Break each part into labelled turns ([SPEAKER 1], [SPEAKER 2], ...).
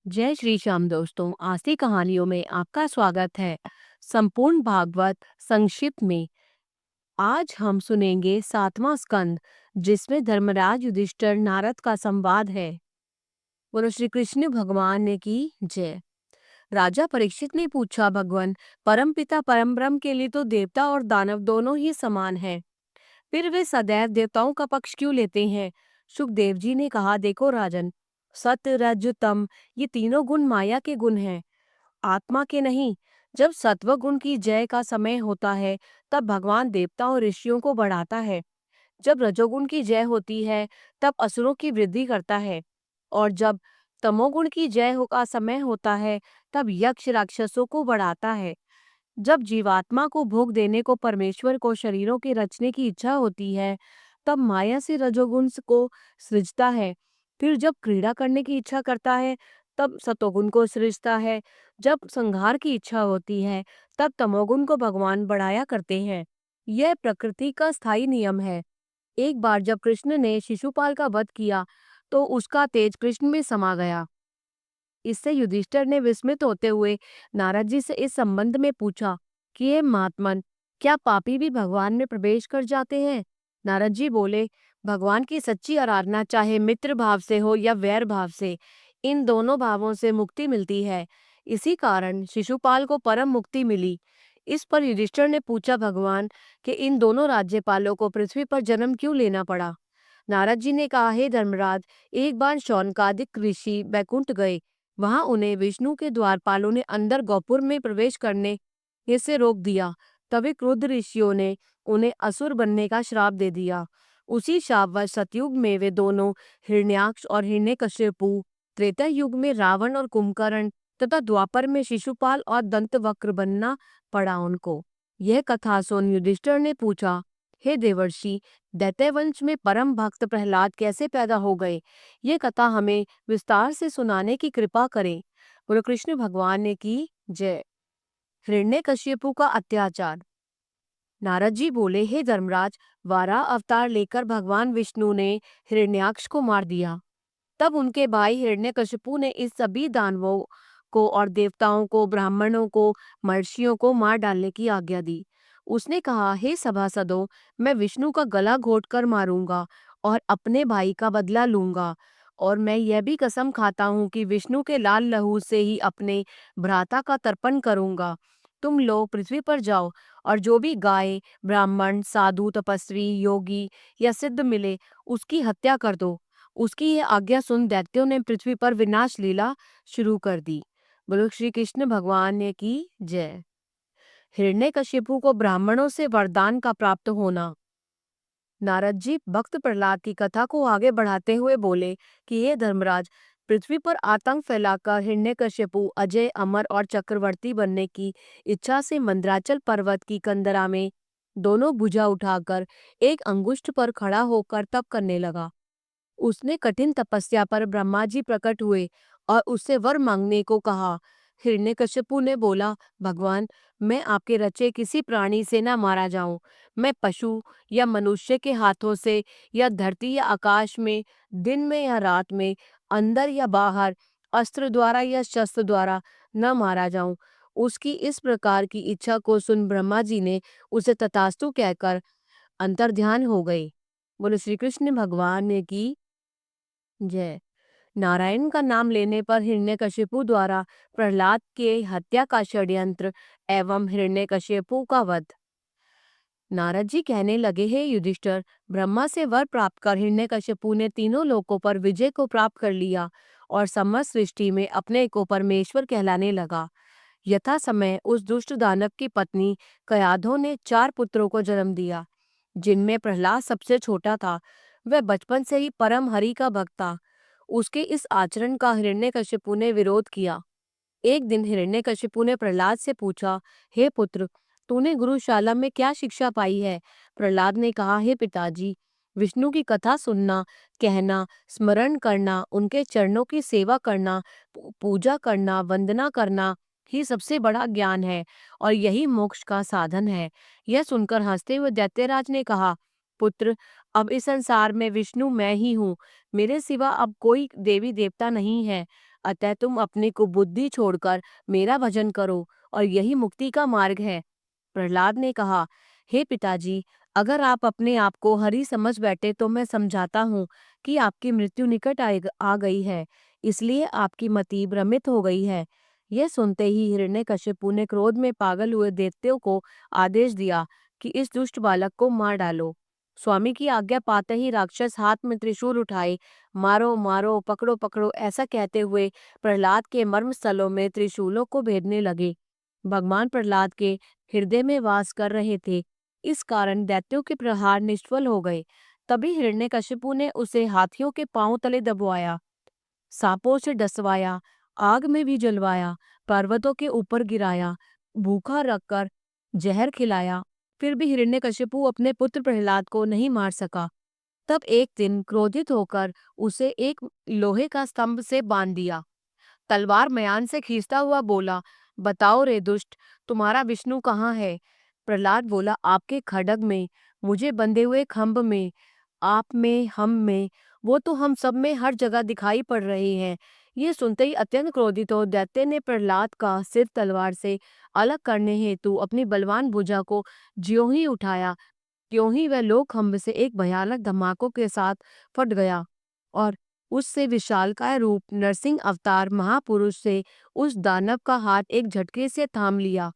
[SPEAKER 1] जय श्री श्याम दोस्तों, आस्ती कहानियों में आपका स्वागत है। संपूर्ण भागवत संक्षिप्त में आज हम सुनेंगे 7वां स्कंद, जिसमें धर्मराज युधिष्ठिर नारद का संवाद है। बोलो श्री कृष्ण भगवान ने की जय। राजा परीक्षित ने पूछा, भगवान, परम पिता परम ब्रह्म के लिए तो देवता और दानव दोनों ही समान हैं, फिर वे सदैव देवताओं का पक्ष क्यों लेते हैं? सुखदेव जी ने कहा, देखो राजन, सत्य रज तम, ये तीनों गुण माया के गुण हैं, आत्मा के नहीं। जब सत्व गुण की जय का समय होता है, तब भगवान देवता और ऋषियों को बढ़ाता है। जब रजोगुण की जय होती है, तब असुरों की वृद्धि करता है। और जब तमोगुण की का समय होता है, तब यक्ष राक्षसों को बढ़ाता है। जब जीवात्मा को भोग देने को परमेश्वर को शरीरों के रचने की इच्छा होती है, तब माया से रजोगुण को सृजता है। फिर जब क्रीड़ा करने की इच्छा करता है, तब सतोगुण को सृजता है। जब संहार की इच्छा होती है, तब तमोगुण को भगवान बढ़ाया करते हैं। यह प्रकृति का स्थायी नियम है। एक बार जब कृष्ण ने शिशुपाल का वध किया, तो उसका तेज कृष्ण में समा गया। इससे युधिष्ठिर ने विस्मित होते हुए नारद जी से इस संबंध में पूछा कि हे महात्मन, क्या पापी भी भगवान में प्रवेश कर जाते हैं? नारद जी बोले, भगवान की सच्ची आराधना चाहे मित्र भाव से हो या वैर भाव से, इन दोनों भावों से मुक्ति मिलती है। इसी कारण शिशुपाल को परम मुक्ति मिली। इस पर युधिष्ठिर ने पूछा, भगवान, कि इन दोनों राज्यपालों को पृथ्वी पर जन्म क्यों लेना पड़ा? नारद जी ने कहा, हे धर्मराज, एक बार शौनकादिक ऋषि बैकुंठ गए। वहां उन्हें विष्णु के द्वारपालों ने अंदर गोपुर में प्रवेश करने से रोक दिया। तभी क्रुद्ध ऋषियों ने उन्हें असुर बनने का श्राप दे दिया। उसी शापवश सतयुग में वे दोनों, हिरण्याक्ष और हिरण्यकशिपु, त्रेता युग में रावण और कुंभकर्ण, तथा द्वापर में शिशुपाल और दंतवक्र बनना पड़ा उनको। यह कथा सुन युधिष्ठिर ने पूछा, हे देवर्षि, दैत्यवंश में परम भक्त प्रहलाद कैसे पैदा हो गए? ये कथा हमें विस्तार से सुनाने की कृपा करें। बोलो कृष्ण भगवान ने की जय। हिरण्यकशिपु का अत्याचार। नारद जी बोले, हे धर्मराज, वाराह अवतार लेकर भगवान विष्णु ने हिरण्याक्ष को मार दिया। तब उनके भाई हिरण्यकशिपु ने इस सभी दानवों को और देवताओं को, ब्राह्मणों को, महर्षियों को मार डालने की आज्ञा दी। उसने कहा, हे सभासदों, मैं विष्णु का गला घोट कर मारूंगा और अपने भाई का बदला लूंगा। और मैं यह भी कसम खाता हूँ कि विष्णु के लाल लहू से ही अपने भ्राता का तर्पण करूंगा। तुम लोग पृथ्वी पर जाओ और जो भी गाय, ब्राह्मण, साधु, तपस्वी, योगी या सिद्ध मिले, उसकी हत्या कर दो। उसकी ये आज्ञा सुन दैत्यों ने पृथ्वी पर विनाश लीला शुरू कर दी। बोलो श्री कृष्ण भगवान ने की जय। हिरण्यकशिपु को ब्राह्मणों से वरदान का प्राप्त होना। नारद जी भक्त प्रहलाद की कथा को आगे बढ़ाते हुए बोले कि ये धर्मराज, पृथ्वी पर आतंक फैलाकर हिरण्यकशिपु अजय, अमर और चक्रवर्ती बनने की इच्छा से मंदराचल पर्वत की कंदरा में दोनों भुजा उठाकर एक अंगुष्ठ पर खड़ा होकर तप करने लगा। उसने कठिन तपस्या पर ब्रह्मा जी प्रकट हुए और उससे वर मांगने को कहा। हिरण्यकशिपु ने बोला, भगवान, मैं आपके रचे किसी प्राणी से न मारा जाऊं। मैं पशु या मनुष्य के हाथों से, या धरती या आकाश में, दिन में या रात में, अंदर या बाहर, अस्त्र द्वारा या शस्त्र द्वारा न मारा जाऊं। उसकी इस प्रकार की इच्छा को सुन ब्रह्मा जी ने उसे तथास्तु कहकर अंतर्ध्यान हो गए। बोले श्री कृष्ण भगवान ने की जय। नारायण का नाम लेने पर हिरण्यकशिपु द्वारा प्रहलाद के हत्या का षड्यंत्र एवं हिरण्यकशिपु का वध। नारद जी कहने लगे, हे युधिष्ठिर, ब्रह्मा से वर प्राप्त कर हिरण्यकशिपु ने तीनों लोकों पर विजय को प्राप्त कर लिया और समस्त सृष्टि में अपने को परमेश्वर कहलाने लगा। यथा समय उस दुष्ट दानव की पत्नी कयाधो ने 4 पुत्रों को जन्म दिया, जिनमें प्रहलाद सबसे छोटा था। वह बचपन से ही परम हरि का भक्त था। उसके इस आचरण का हिरण्यकशिपु ने विरोध किया। एक दिन हिरण्यकशिपु ने प्रहलाद से पूछा, हे पुत्र, तूने गुरुशाला में क्या शिक्षा पाई है? प्रहलाद ने कहा, हे पिताजी, विष्णु की कथा सुनना, कहना, स्मरण करना, उनके चरणों की सेवा करना, पूजा करना, वंदना करना ही सबसे बड़ा ज्ञान है और यही मोक्ष का साधन है। यह सुनकर हंसते हुए दैत्यराज ने कहा, पुत्र, अब इस संसार में विष्णु मैं ही हूँ। मेरे सिवा अब कोई देवी देवता नहीं है। अतः तुम अपनी कुबुद्धि छोड़कर मेरा भजन करो और यही मुक्ति का मार्ग है। प्रहलाद ने कहा, हे पिताजी, अगर आप अपने आप को हरि समझ बैठे तो मैं समझाता हूँ कि आपकी मृत्यु निकट आ गई है, इसलिए आपकी मति भ्रमित हो गई है। यह सुनते ही हिरण्यकशिपु ने क्रोध में पागल हुए दैत्यों को आदेश दिया कि इस दुष्ट बालक को मार डालो। स्वामी की आज्ञा पाते ही राक्षस हाथ में त्रिशूल उठाए मारो मारो पकड़ो पकड़ो ऐसा कहते हुए प्रहलाद के मर्म स्थलों में त्रिशूलों को भेदने लगे। भगवान प्रहलाद के हृदय में वास कर रहे थे, इस कारण दैत्यों के प्रहार निष्फल हो गए। तभी हिरण्यकशिपु ने उसे हाथियों के पांव तले दबवाया, सांपों से डसवाया, आग में भी जलवाया, पर्वतों के ऊपर गिराया, भूखा रखकर जहर खिलाया, फिर भी हिरण्यकशिपु अपने पुत्र प्रहलाद को नहीं मार सका। तब एक दिन क्रोधित होकर उसे एक लोहे का स्तंभ से बांध दिया। तलवार म्यान से खींचता हुआ बोला, बताओ रे दुष्ट, तुम्हारा विष्णु कहाँ है? प्रहलाद बोला, आपके खड्ग में, मुझे बंधे हुए खंभ में, आप में, हम में, वो तो हम सब में हर जगह दिखाई पड़ रहे हैं। ये सुनते ही अत्यंत क्रोधित हो दैत्य ने प्रहलाद का सिर तलवार से अलग करने हेतु अपनी बलवान भुजा को ज्यों ही उठाया, त्यों ही वह लोह खंभ से एक भयानक धमाकों के साथ फट गया और उससे विशालकाय रूप नरसिंह अवतार महापुरुष से उस दानव का हाथ एक झटके से थाम लिया।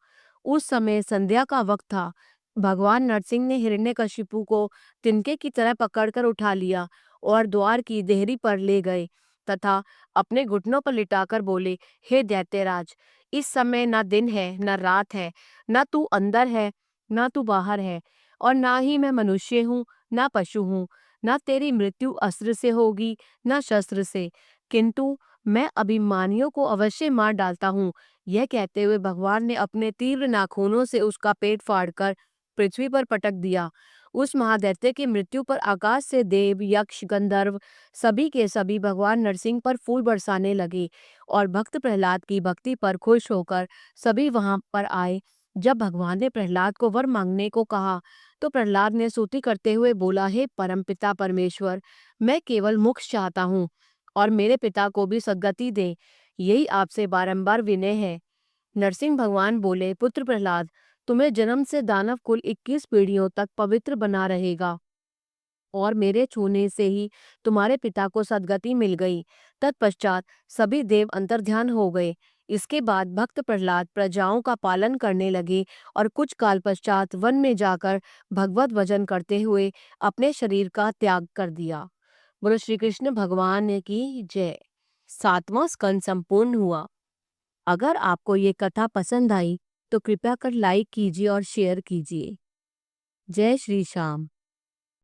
[SPEAKER 1] उस समय संध्या का वक्त था। भगवान नरसिंह ने हिरण्यकशिपु को तिनके की तरह पकड़कर उठा लिया और द्वार की देहरी पर ले गए तथा अपने घुटनों पर लिटाकर बोले, हे दैत्यराज, इस समय न दिन है न रात है, न तू अंदर है न तू बाहर है, और ना ही मैं मनुष्य हूँ ना पशु हूँ, ना तेरी मृत्यु अस्त्र से होगी ना शस्त्र से, किंतु मैं अभिमानियों को अवश्य मार डालता हूँ। यह कहते हुए भगवान ने अपने तीव्र नाखूनों से उसका पेट फाड़कर पृथ्वी पर पटक दिया। उस महादैत्य की मृत्यु पर आकाश से देव यक्ष गंधर्व सभी के सभी भगवान नरसिंह पर फूल बरसाने लगे और भक्त प्रहलाद की भक्ति पर खुश होकर सभी वहां पर आए। जब भगवान ने प्रहलाद को वर मांगने को कहा तो प्रहलाद ने स्तुति करते हुए बोला, हे परमपिता परमेश्वर, मैं केवल मोक्ष चाहता हूँ और मेरे पिता को भी सद्गति दे, यही आपसे बारंबार विनय है। नरसिंह भगवान बोले, पुत्र प्रहलाद, तुम्हें जन्म से दानव कुल 21 पीढ़ियों तक पवित्र बना रहेगा और मेरे छूने से ही तुम्हारे पिता को सद्गति मिल गई। तत्पश्चात सभी देव अंतर्ध्यान हो गए। इसके बाद भक्त प्रहलाद प्रजाओं का पालन करने लगे और कुछ काल पश्चात वन में जाकर भगवत भजन करते हुए अपने शरीर का त्याग कर दिया। बोलो श्री कृष्ण भगवान की जय। 7वां स्कंद संपूर्ण हुआ। अगर आपको ये कथा पसंद आई तो कृपया कर लाइक कीजिए और शेयर कीजिए। जय श्री श्याम।